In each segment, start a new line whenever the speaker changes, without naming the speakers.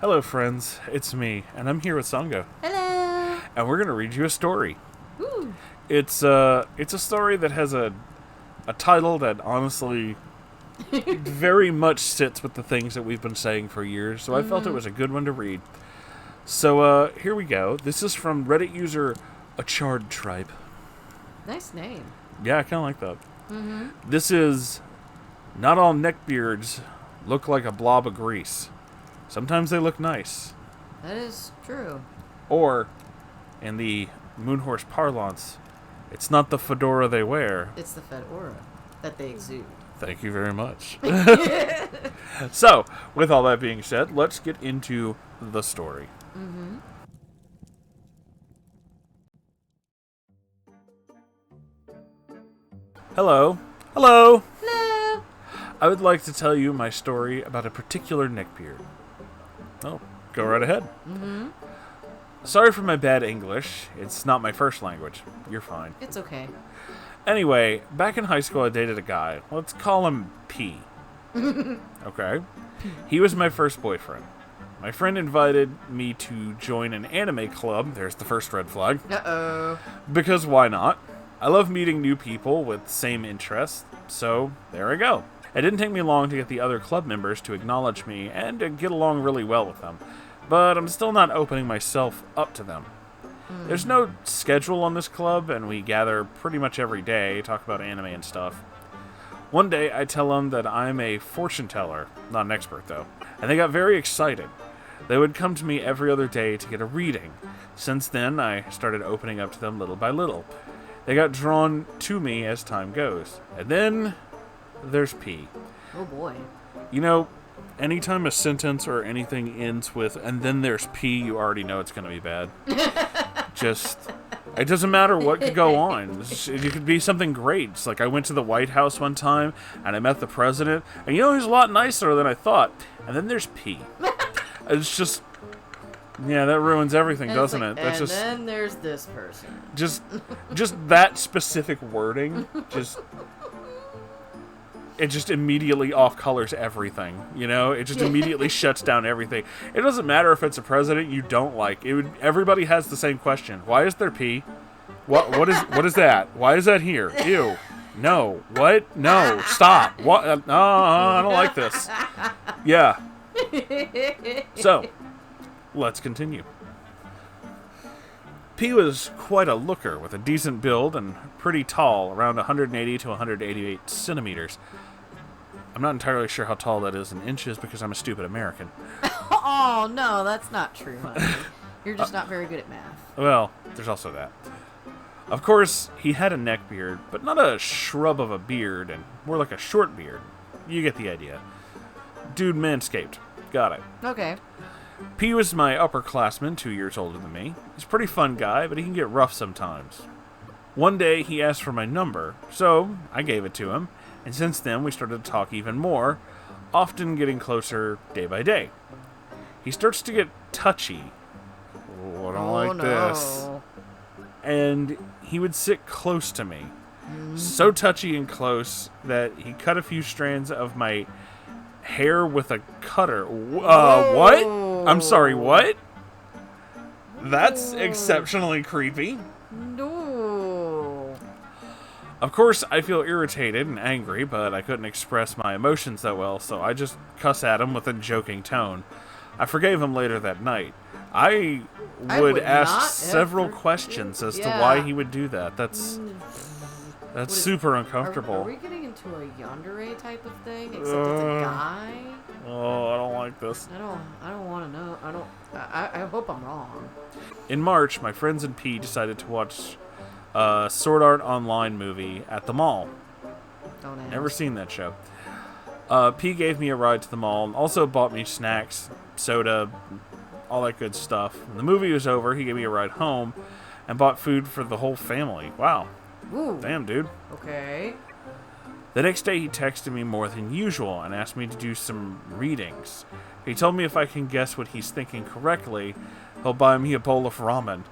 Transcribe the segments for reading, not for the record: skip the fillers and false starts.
Hello, friends. It's me, and I'm here with Sango,
Hello.
and we're gonna read you a story.
Ooh.
It's a story that has a title that honestly very much sits with the things that we've been saying for years. So I felt it was a good one to read. So here we go. This is from Reddit user A Charred Tribe.
Nice name.
Yeah, I kind of like that. This is not all neckbeards look like a blob of grease. Sometimes they look nice.
That is true.
Or, in the Moonhorse parlance, it's not the fedora they wear.
It's the fedora that they exude.
Thank you very much. So, with all that being said, let's get into the story. Hello. Hello.
Hello.
I would like to tell you my story about a particular neckbeard. Oh, go right ahead. Sorry for my bad English. It's not my first language. You're fine.
It's okay.
Anyway, back in high school, I dated a guy. Let's call him P. Okay? He was my first boyfriend. My friend invited me to join an anime club. There's the first red flag.
Uh-oh.
Because why not? I love meeting new people with same interests. So, there I go. It didn't take me long to get the other club members to acknowledge me and to get along really well with them. But I'm still not opening myself up to them. There's no schedule on this club, and we gather pretty much every day, talk about anime and stuff. One day, I tell them that I'm a fortune teller, not an expert though, and they got very excited. They would come to me every other day to get a reading. Since then, I started opening up to them little by little. They got drawn to me as time goes. And then, there's P.
Oh boy.
You know, anytime a sentence or anything ends with, and then there's P, you already know it's going to be bad. It doesn't matter what could go on. It could be something great. It's like I went to the White House one time, and I met the president, and he's a lot nicer than I thought. And then there's P. It's just, yeah, that ruins everything,
And
doesn't
it's
it?
like,
That's
then there's this person.
just that specific wording, it just immediately off-colors everything, It just immediately shuts down everything. It doesn't matter if it's a president you don't like. Everybody has the same question. Why is there P? What is that? Why is that here? Ew. No. What? No. Stop. What? No, I don't like this. Yeah. So, let's continue. P was quite a looker with a decent build and pretty tall, around 180 to 188 centimeters. I'm not entirely sure how tall that is in inches because I'm a stupid American.
Oh, no, that's not true, honey. You're just not very good at math.
Well, there's also that. Of course, he had a neck beard, but not a shrub of a beard, and more like a short beard. You get the idea. Dude manscaped. Got it.
Okay.
P was my upperclassman, 2 years older than me. He's a pretty fun guy, but he can get rough sometimes. One day, he asked for my number, so I gave it to him, and since then, we started to talk even more, often getting closer day by day. He starts to get touchy. Oh, I don't like this. And he would sit close to me. So touchy and close that he cut a few strands of my hair with a cutter. What? I'm sorry, what? That's exceptionally creepy.
No.
Of course, I feel irritated and angry, but I couldn't express my emotions that well, so I just cuss at him with a joking tone. I forgave him later that night. I would ask several questions as to why he would do that. That's super uncomfortable.
Are we getting into a yandere type of thing? Except it's a guy?
Oh, I don't like this.
I don't want to know. I hope I'm wrong.
In March, my friends and P decided to watch a Sword Art Online movie at the mall.
Don't ask.
Never seen that show. P gave me a ride to the mall and also bought me snacks, soda, all that good stuff. When the movie was over, he gave me a ride home and bought food for the whole family. Wow.
Ooh.
Damn, dude.
Okay.
The next day, he texted me more than usual and asked me to do some readings. He told me if I can guess what he's thinking correctly, he'll buy me a bowl of ramen.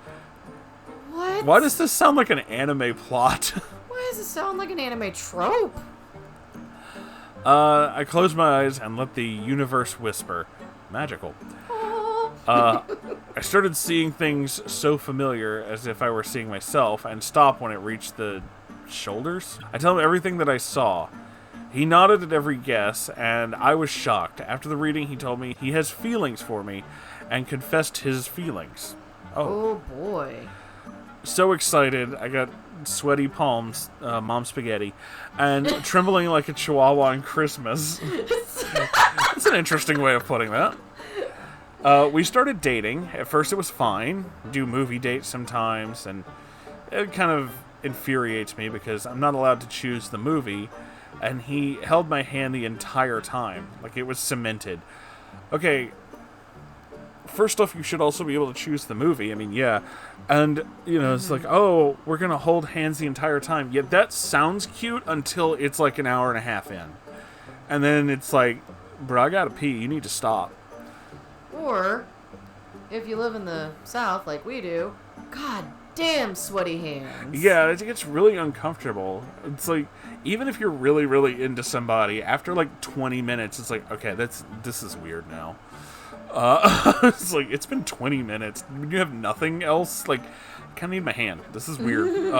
What?
Why does this sound like an anime plot?
Why does it sound like an anime trope?
I closed my eyes and let the universe whisper. Magical. I started seeing things so familiar as if I were seeing myself and stopped when it reached the shoulders. I tell him everything that I saw. He nodded at every guess, and I was shocked. After the reading, he told me he has feelings for me and confessed his feelings.
Oh boy.
So excited, I got sweaty palms, mom spaghetti, and trembling like a chihuahua on Christmas. That's an interesting way of putting that. We started dating. At first it was fine. Do movie dates sometimes, and it kind of infuriates me because I'm not allowed to choose the movie, and he held my hand the entire time, like it was cemented. Okay, first off, you should also be able to choose the movie. I mean, yeah. And, it's like, oh, we're going to hold hands the entire time. Yet that sounds cute until it's like an hour and a half in. And then it's like, bro, I got to pee. You need to stop.
Or, if you live in the South like we do, god damn sweaty hands.
Yeah, it gets really uncomfortable. It's like, even if you're really, really into somebody, after like 20 minutes, it's like, okay, this is weird now. It's like, it's been 20 minutes. You have nothing else? Like, I kind of need my hand. This is weird.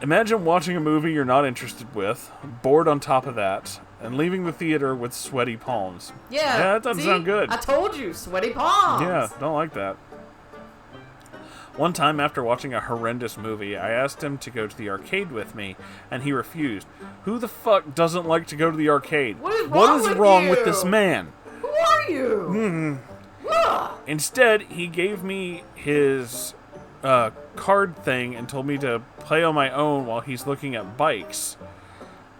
Imagine watching a movie you're not interested with, bored on top of that, and leaving the theater with sweaty palms.
Yeah,
that doesn't sound good.
I told you, sweaty palms.
Yeah, don't like that. One time, after watching a horrendous movie, I asked him to go to the arcade with me, and he refused. Who the fuck doesn't like to go to the arcade?
What is
wrong with this man?
Who are you?
Instead, he gave me his card thing and told me to play on my own while he's looking at bikes.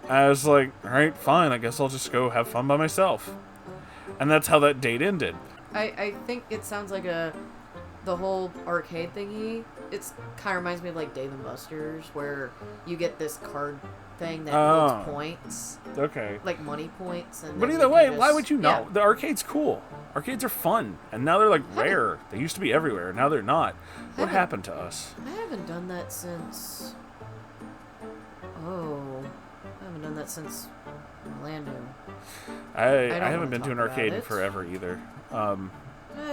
I was like, alright, fine, I guess I'll just go have fun by myself. And that's how that date ended.
I think it sounds like the whole arcade thingy, it's kind of reminds me of like Dave & Buster's, where you get this card thing that holds points.
Okay.
Like money points.
But either way, why would you know? Yeah. The arcade's cool. Arcades are fun. And now they're like rare. They used to be everywhere. Now they're not. What happened to us?
I haven't done that since... I haven't done that since Orlando.
I haven't been to an arcade in forever either.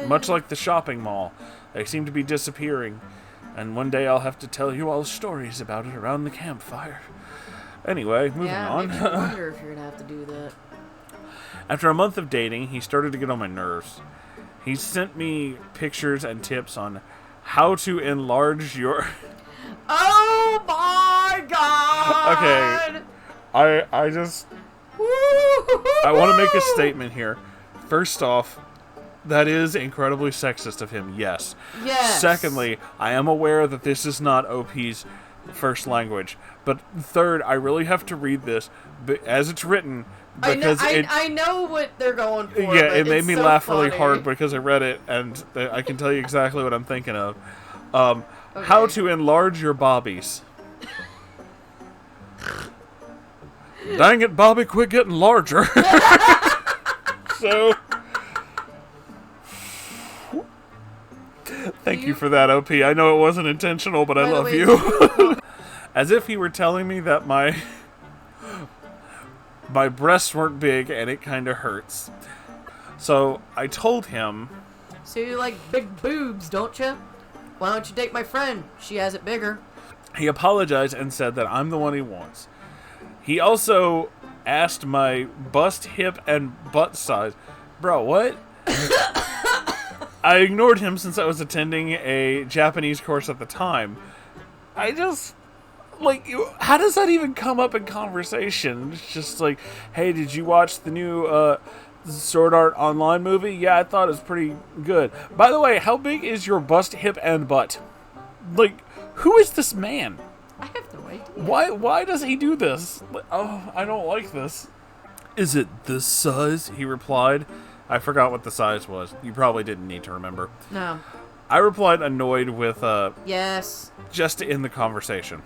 Much like the shopping mall. They seem to be disappearing. And one day I'll have to tell you all stories about it around the campfire. Anyway, moving on.
Yeah, I wonder if you're going to have to do that.
After a month of dating, he started to get on my nerves. He sent me pictures and tips on how to enlarge your...
Oh my god!
Okay, I just... I want to make a statement here. First off, that is incredibly sexist of him, yes.
Yes.
Secondly, I am aware that this is not OP's first language. But third, I really have to read this as it's written, because
I know what they're going for.
Yeah,
but
it made me
so
laugh
funny.
really hard because I read it, and I can tell you exactly what I'm thinking of. How to enlarge your bobbies. Dang it, Bobby, quit getting larger. So... Thank you for that, OP. I know it wasn't intentional, but I love you. As if he were telling me that my breasts weren't big and it kind of hurts. So I told him...
So you like big boobs, don't you? Why don't you date my friend? She has it bigger.
He apologized and said that I'm the one he wants. He also asked my bust, hip, and butt size. Bro, what? I ignored him since I was attending a Japanese course at the time. I just... Like, how does that even come up in conversation? It's just like, hey, did you watch the new Sword Art Online movie? Yeah, I thought it was pretty good. By the way, how big is your bust, hip, and butt? Like, who is this man?
I have no idea.
Why does he do this? Oh, I don't like this. Is it this size? He replied. I forgot what the size was. You probably didn't need to remember.
No.
I replied annoyed with,
yes.
Just to end the conversation.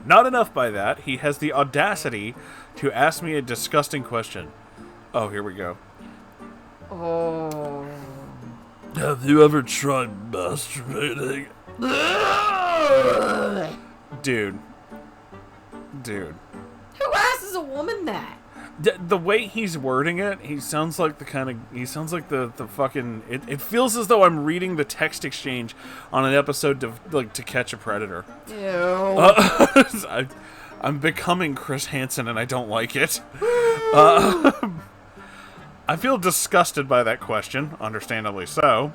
Not enough by that, he has the audacity to ask me a disgusting question. Oh, here we go.
Oh.
Have you ever tried masturbating? Dude.
Who asks a woman that?
The way he's wording it, he sounds like the fucking. It feels as though I'm reading the text exchange on an episode to Catch a Predator.
Ew.
I'm becoming Chris Hansen, and I don't like it. I feel disgusted by that question, understandably so.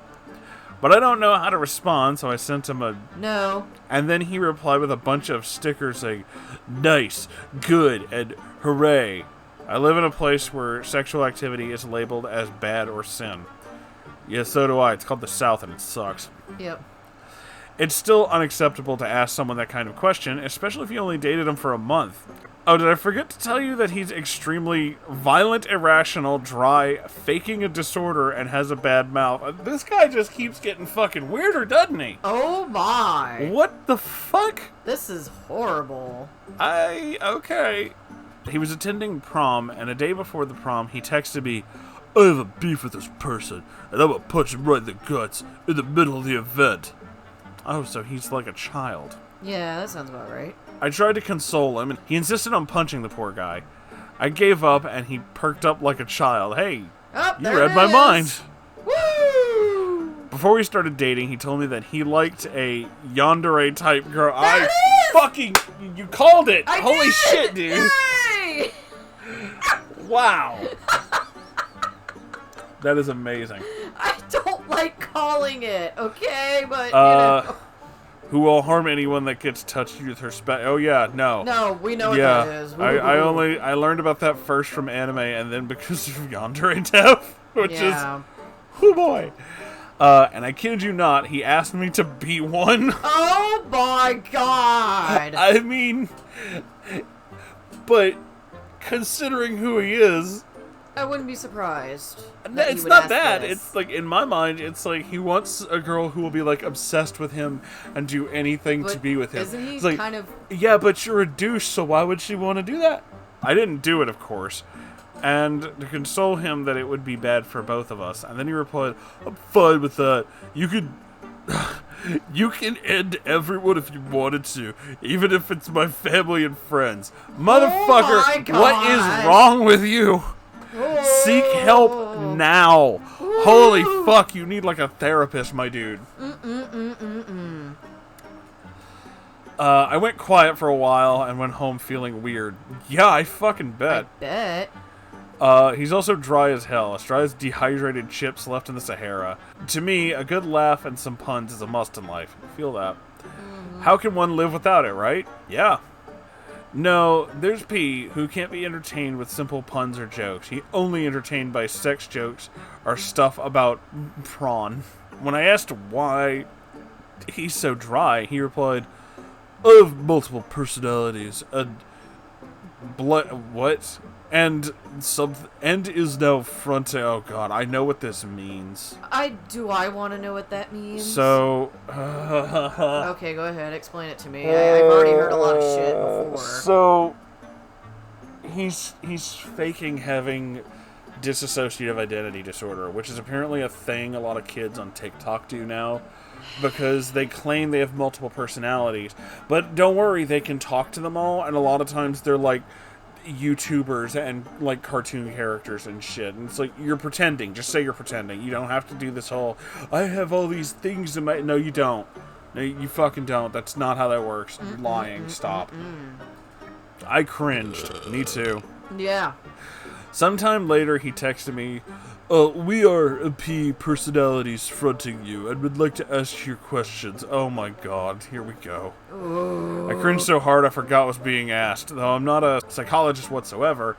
But I don't know how to respond, so I sent him a...
No.
And then he replied with a bunch of stickers saying, nice, good, and hooray. I live in a place where sexual activity is labeled as bad or sin. Yeah, so do I. It's called the South, and it sucks.
Yep.
It's still unacceptable to ask someone that kind of question, especially if you only dated him for a month. Oh, did I forget to tell you that he's extremely violent, irrational, dry, faking a disorder, and has a bad mouth? This guy just keeps getting fucking weirder, doesn't he?
Oh my.
What the fuck?
This is horrible.
Okay. He was attending prom, and a day before the prom, he texted me, I have a beef with this person, and I'm gonna punch him right in the guts in the middle of the event. Oh, so he's like a child.
Yeah, that sounds about right.
I tried to console him, and he insisted on punching the poor guy. I gave up, and he perked up like a child. Hey, you read my mind.
Woo!
Before we started dating, he told me that he liked a yandere-type girl. You called it! Holy shit, dude!
Yay!
Wow. That is amazing.
I don't like calling it, okay? But, you know.
Who will harm anyone that gets touched with her Oh yeah, no.
No, we know what that is.
I learned about that first from anime, and then because of Yandere Death, which is, oh boy. And I kid you not, he asked me to be one.
Oh my god!
I mean, but considering who he is,
I wouldn't be surprised.
It's not that. It's like, in my mind, it's like he wants a girl who will be like obsessed with him and do anything to be with him.
Isn't he
like,
kind of...
Yeah, but you're a douche, so why would she want to do that? I didn't do it, of course. And to console him that it would be bad for both of us. And then he replied, I'm fine with that. You can end everyone if you wanted to, even if it's my family and friends. Motherfucker, what is wrong with you? Seek help now. Holy fuck, you need like a therapist, my dude. I went quiet for a while and went home feeling weird. Yeah, I fucking bet.
I bet.
He's also dry as hell, as dry as dehydrated chips left in the Sahara. To me, a good laugh and some puns is a must in life. Feel that. How can one live without it, right? Yeah. No, there's P, who can't be entertained with simple puns or jokes. He only entertained by sex jokes or stuff about prawn. When I asked why he's so dry, he replied, I have multiple personalities, and what? And is now fronting. Oh god, I know what this means.
I want to know what that means.
So,
okay, go ahead, explain it to me. I've already heard a lot of shit before.
So, he's faking having dissociative identity disorder, which is apparently a thing a lot of kids on TikTok do now, because they claim they have multiple personalities. But don't worry, they can talk to them all, and a lot of times they're like YouTubers and like cartoon characters and shit, and it's like, you're pretending. Just say you're pretending. You don't have to do this whole, I have all these things in my... No, you don't. No, you fucking don't. That's not how that works. You're lying. Stop. I cringed. Me too.
Yeah.
Sometime later, he texted me, we are P personalities fronting you and would like to ask your questions. Oh my god, here we go. Ooh. I cringed so hard I forgot what was being asked. Though I'm not a psychologist whatsoever,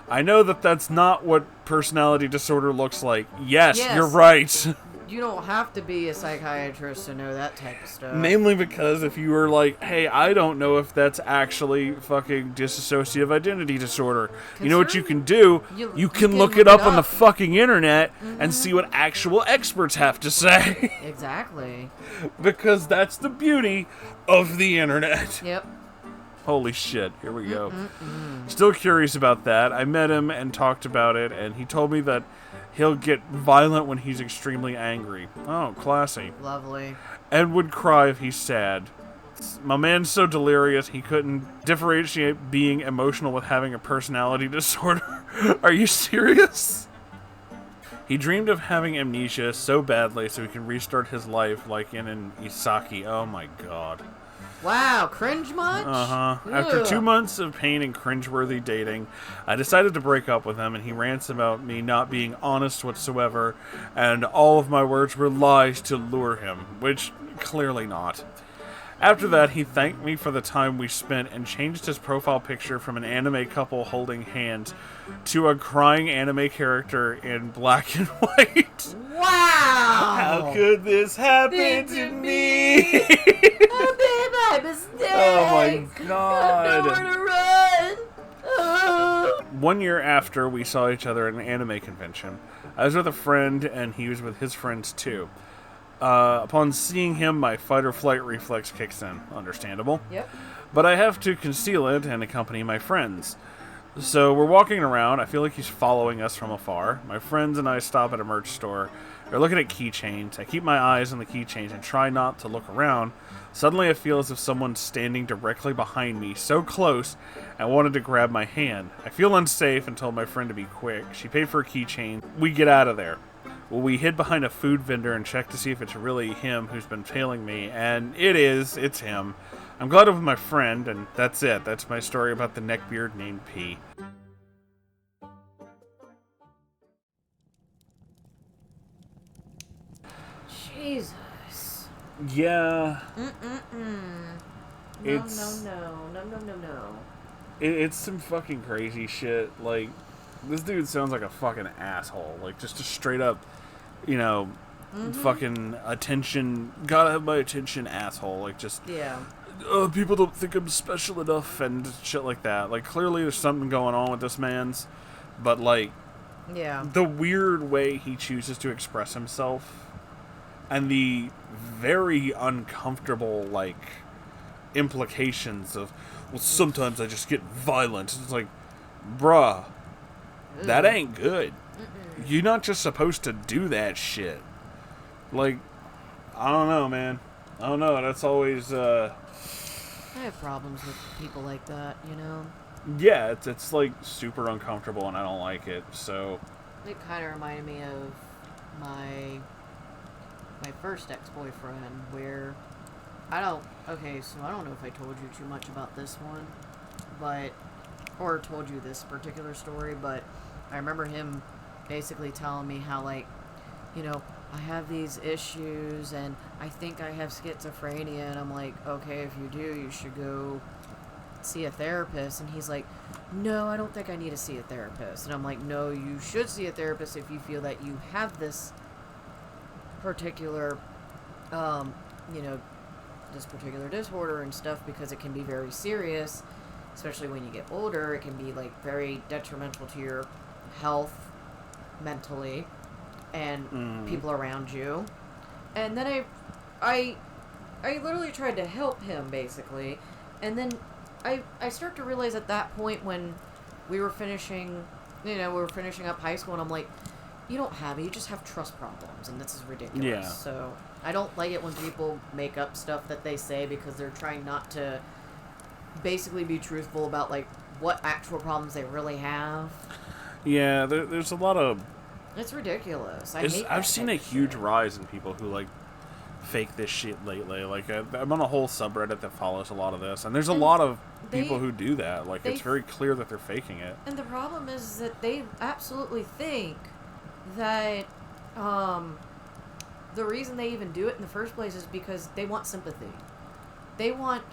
I know that that's not what personality disorder looks like. Yes. You're right.
You don't have to be a psychiatrist to know that type of stuff.
Mainly because if you were like, hey, I don't know if that's actually fucking dissociative identity disorder. You know what you can do? You can look it up on the fucking internet and see what actual experts have to say.
Exactly.
Because that's the beauty of the internet.
Yep.
Holy shit, here we go. Still curious about that. I met him and talked about it, and he told me that he'll get violent when he's extremely angry. Oh, classy.
Lovely.
And would cry if he's sad. My man's so delirious he couldn't differentiate being emotional with having a personality disorder. Are you serious? He dreamed of having amnesia so badly so he can restart his life like in an Isaki. Oh my god.
Wow, cringe much?
Uh-huh. After 2 months of pain and cringeworthy dating, I decided to break up with him, and he rants about me not being honest whatsoever, and all of my words were lies to lure him, which clearly not. After that, he thanked me for the time we spent and changed his profile picture from an anime couple holding hands to a crying anime character in black and white.
Wow!
How could this happen to me?
Oh, babe, my mistake!
Oh my god.
I have nowhere to run! Oh.
1 year after we saw each other at an anime convention, I was with a friend and he was with his friends too. Upon seeing him, my fight or flight reflex kicks in. Understandable.
Yep.
But I have to conceal it and accompany my friends. So we're walking around. I feel like he's following us from afar. My friends and I stop at a merch store. They're looking at keychains. I keep my eyes on the keychains and try not to look around. Suddenly I feel as if someone's standing directly behind me, so close, and wanted to grab my hand. I feel unsafe and told my friend to be quick. She paid for a keychain. We get out of there. Well, we hid behind a food vendor and check to see if it's really him who's been tailing me, and it is. It's him. I'm glad I'm with my friend, and that's it. That's my story about the neckbeard named P.
Jesus.
Yeah.
No,
It's-
no.
It's some fucking crazy shit. Like, this dude sounds like a fucking asshole. Like, just a straight up, fucking attention, gotta have my attention asshole. Like, just,
Yeah.
people don't think I'm special enough and shit like that. Like, clearly there's something going on with this man's, but, like,
Yeah.
the weird way he chooses to express himself and the very uncomfortable, like, implications of, well, sometimes I just get violent. It's like, bruh, that ain't good. You're not just supposed to do that shit. Like, I don't know, man. I don't know. That's always,
I have problems with people like that,
yeah, it's like super uncomfortable and I don't like it, so.
It kind of reminded me of my first ex-boyfriend, where I don't know if I told you too much about this one, or told you this particular story, but I remember him basically telling me how, like, I have these issues and I think I have schizophrenia, and I'm like, okay, if you do, you should go see a therapist. And he's like, no, I don't think I need to see a therapist. And I'm like, no, you should see a therapist if you feel that you have this particular this particular disorder and stuff, because it can be very serious, especially when you get older. It can be, like, very detrimental to your health mentally and people around you. And then I literally tried to help him, basically, and then I start to realize at that point, when we were finishing up high school, and I'm like, you don't have it, you just have trust problems, and this is ridiculous.
Yeah.
So I don't like it when people make up stuff that they say because they're trying not to basically be truthful about, like, what actual problems they really have.
Yeah, there's a lot of...
It's ridiculous. I've
seen a huge rise in people who, like, fake this shit lately. Like, I'm on a whole subreddit that follows a lot of this, and there's a lot of people who do that. Like, it's very clear that they're faking it.
And the problem is that they absolutely think that the reason they even do it in the first place is because they want sympathy. They want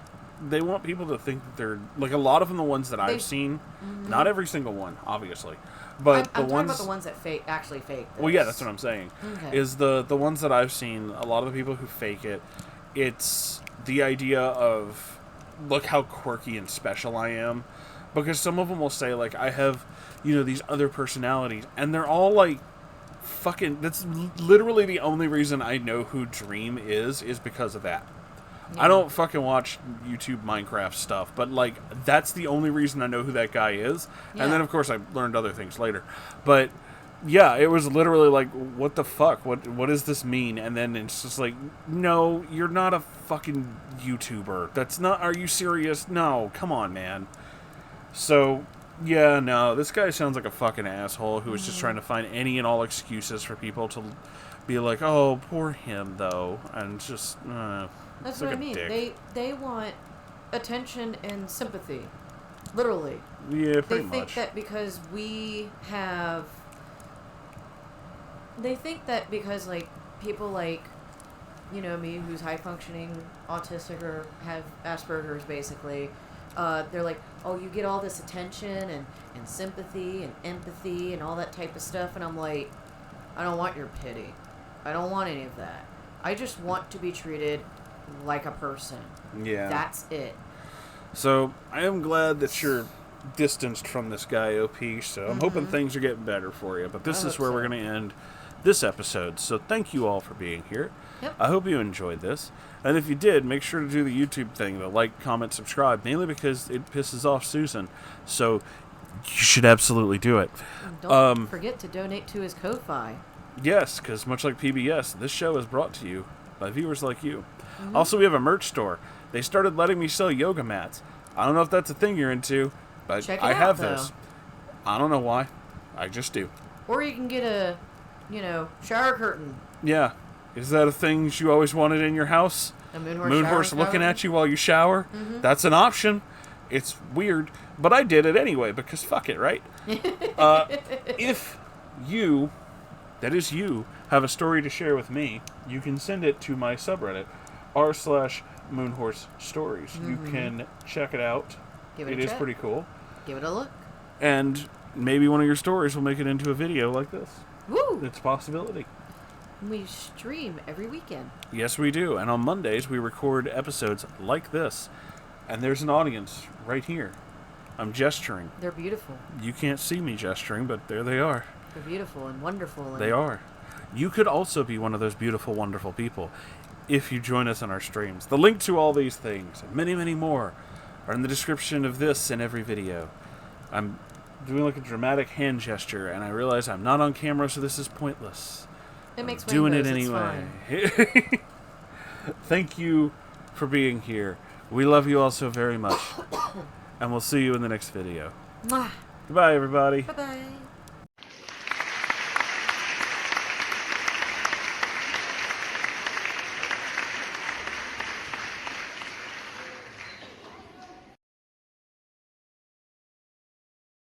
people to think that they're, like, a lot of them, the ones that I've seen, not every single one, obviously, but I'm talking about the ones that actually fake this.
Well, yeah, that's what I'm saying.
Okay.
Is the ones that I've seen, a lot of the people who fake it, it's the idea of, look how quirky and special I am, because some of them will say, like, I have, these other personalities, and they're all, like, fucking, that's literally the only reason I know who Dream is because of that. Yeah. I don't fucking watch YouTube Minecraft stuff, but, like, that's the only reason I know who that guy is. Yeah. And then, of course, I learned other things later. But Yeah, it was literally like, what the fuck? What does this mean? And then it's just like, no, you're not a fucking YouTuber. That's not, are you serious? No, come on, man. So, yeah, no, this guy sounds like a fucking asshole who was just trying to find any and all excuses for people to be like, oh, poor him, though. And just,
That's
like
what I mean. They want attention and sympathy. Literally.
Yeah, pretty
much. They think that because, like, people like, you know, me, who's high-functioning autistic or have Asperger's, basically, they're like, oh, you get all this attention and sympathy and empathy and all that type of stuff, and I'm like, I don't want your pity. I don't want any of that. I just want to be treated like a person.
Yeah.
That's it.
So, I am glad that you're distanced from this guy, OP, so I'm hoping things are getting better for you. But this is where we're going to end this episode. So, thank you all for being here.
Yep.
I hope you enjoyed this. And if you did, make sure to do the YouTube thing, the like, comment, subscribe, mainly because it pisses off Susan. So, you should absolutely do it.
Don't forget to donate to his Ko-Fi.
Yes, because much like PBS, this show is brought to you by viewers like you. Also, we have a merch store. They started letting me sell yoga mats. I don't know if that's a thing you're into, but I have those. I don't know why. I just do.
Or you can get a, shower curtain.
Yeah. Is that a thing you always wanted in your house?
A Moonhorse
looking at you while you shower? That's an option. It's weird, but I did it anyway because fuck it, right? If you, that is you, have a story to share with me, you can send it to my subreddit, r/Moonhorse Stories. You can check it out. It is pretty cool.
Give it a look.
And maybe one of your stories will make it into a video like this.
Woo!
It's a possibility.
We stream every weekend.
Yes, we do. And on Mondays, we record episodes like this. And there's an audience right here. I'm gesturing.
They're beautiful.
You can't see me gesturing, but there they are.
They're beautiful and wonderful.
They are. You could also be one of those beautiful, wonderful people if you join us on our streams. The link to all these things, and many, many more, are in the description of this and every video. I'm doing like a dramatic hand gesture, and I realize I'm not on camera, so this is pointless.
It makes
doing it
anyway.
Thank you for being here. We love you all so very much. And we'll see you in the next video.
Mwah.
Goodbye, everybody.
Bye-bye.